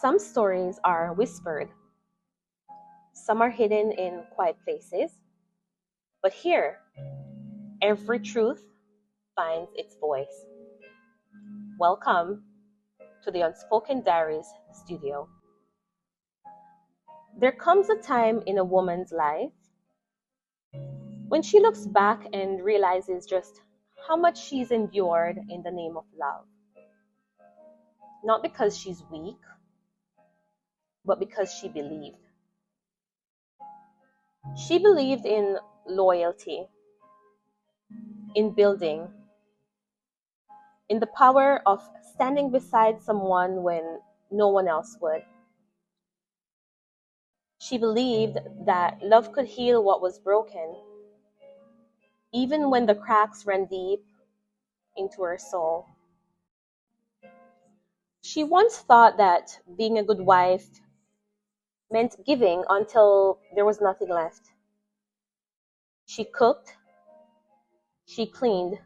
Some stories are whispered, some are hidden in quiet places, but here, every truth finds its voice. Welcome to the Unspoken Diaries studio. There comes a time in a woman's life when she looks back and realizes just how much she's endured in the name of love. Not because she's weak, but because she believed. She believed in loyalty, in building, in the power of standing beside someone when no one else would. She believed that love could heal what was broken, even when the cracks ran deep into her soul. She once thought that being a good wife meant giving until there was nothing left. She cooked, she cleaned,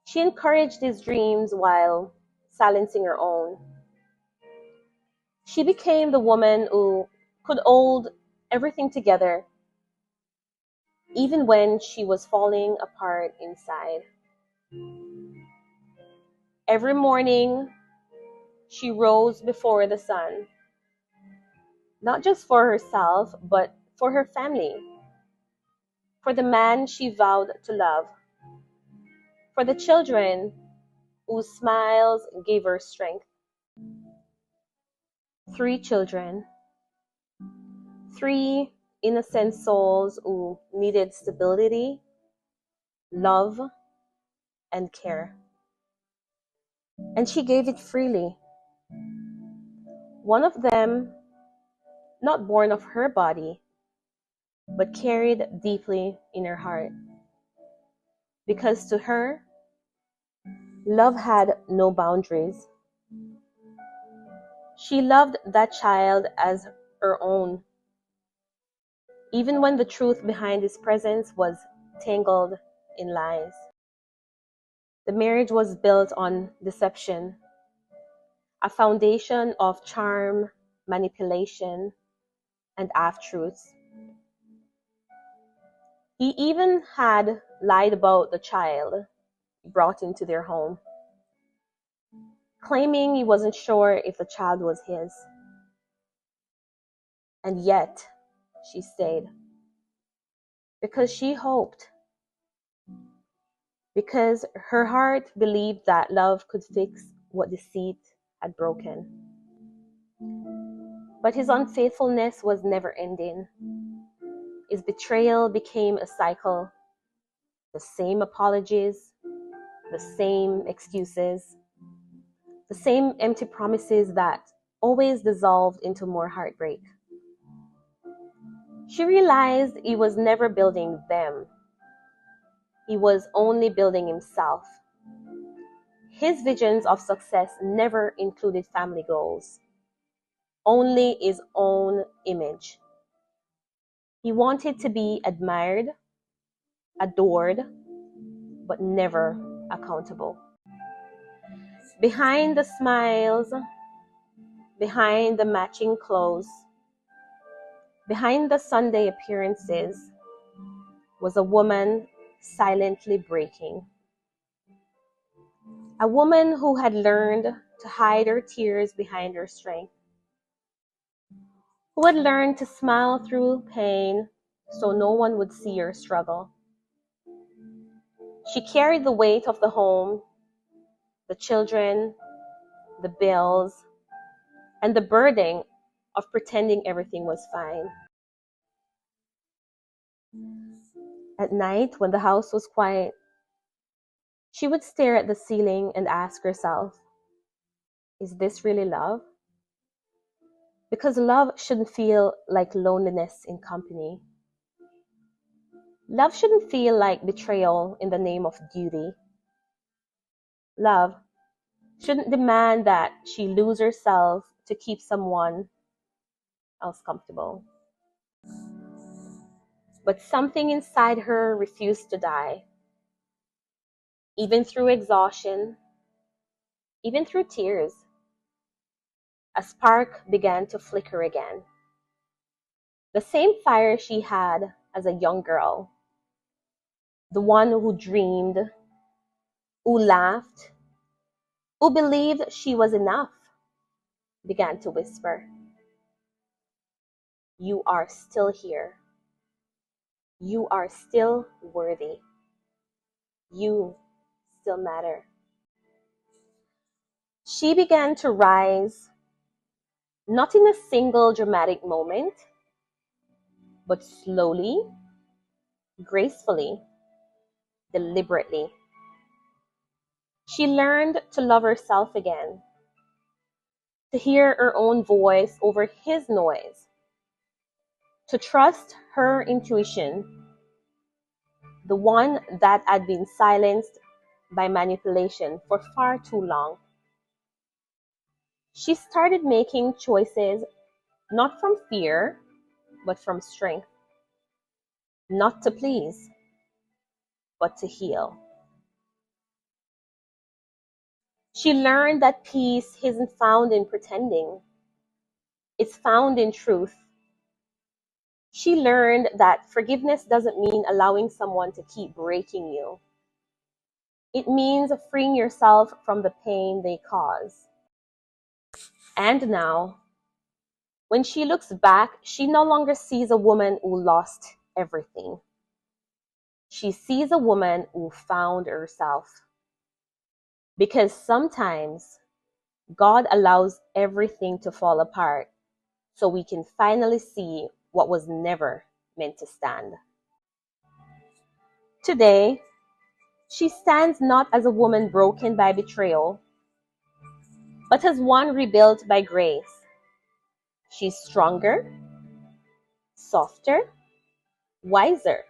she encouraged his dreams while silencing her own. She became the woman who could hold everything together, even when she was falling apart inside. Every morning, she rose before the sun, not just for herself, but for her family, for the man she vowed to love, for the children whose smiles gave her strength. 3 children, 3 innocent souls who needed stability, love, and care. And she gave it freely. One of them, not born of her body, but carried deeply in her heart. Because to her, love had no boundaries. She loved that child as her own, even when the truth behind his presence was tangled in lies. The marriage was built on deception, a foundation of charm, manipulation, and half-truths. He even had lied about the child brought into their home, claiming he wasn't sure if the child was his. And yet, she stayed. Because she hoped. Because her heart believed that love could fix what deceit had broken. But his unfaithfulness was never ending. His betrayal became a cycle. The same apologies, the same excuses, the same empty promises that always dissolved into more heartbreak. She realized he was never building them. He was only building himself. His visions of success never included family goals, only his own image. He wanted to be admired, adored, but never accountable. Behind the smiles, behind the matching clothes, behind the Sunday appearances, was a woman silently breaking. A woman who had learned to hide her tears behind her strength, who had learned to smile through pain so no one would see her struggle. She carried the weight of the home, the children, the bills, and the burden of pretending everything was fine. At night, when the house was quiet, she would stare at the ceiling and ask herself, is this really love? Because love shouldn't feel like loneliness in company. Love shouldn't feel like betrayal in the name of duty. Love shouldn't demand that she lose herself to keep someone else comfortable. But something inside her refused to die. Even through exhaustion, even through tears, A spark began to flicker again. The same fire she had as a young girl, the one who dreamed, who laughed, who believed she was enough, began to whisper, "You are still here. You are still worthy. You still matter." She began to rise, not in a single dramatic moment, but slowly, gracefully, deliberately. She learned to love herself again, to hear her own voice over his noise, to trust her intuition, the one that had been silenced by manipulation for far too long. She started making choices not from fear, but from strength, not to please, but to heal. She learned that peace isn't found in pretending, it's found in truth. She learned that forgiveness doesn't mean allowing someone to keep breaking you. It means freeing yourself from the pain they cause. And now, when she looks back, she no longer sees a woman who lost everything. She sees a woman who found herself. Because sometimes God allows everything to fall apart so we can finally see what was never meant to stand. Today, she stands not as a woman broken by betrayal, but as one rebuilt by grace. She's stronger, softer, wiser,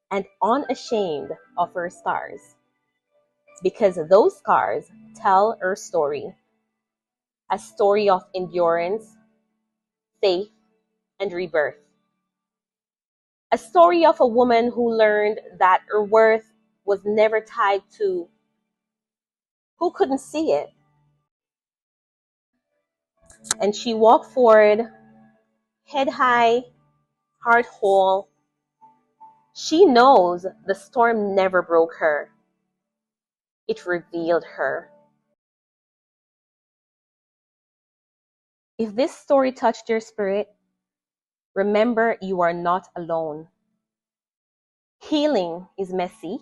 and unashamed of her scars. Because those scars tell her story, a story of endurance, faith, and rebirth. A story of a woman who learned that her worth was never tied to who couldn't see it. And she walked forward, head high, heart whole. She knows the storm never broke her. It revealed her. If this story touched your spirit, remember you are not alone. Healing is messy,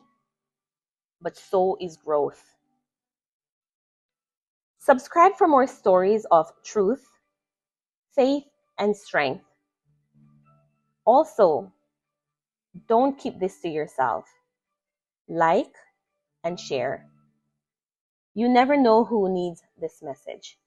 but so is growth. Subscribe for more stories of truth, faith, and strength. Also, don't keep this to yourself. Like and share. You never know who needs this message.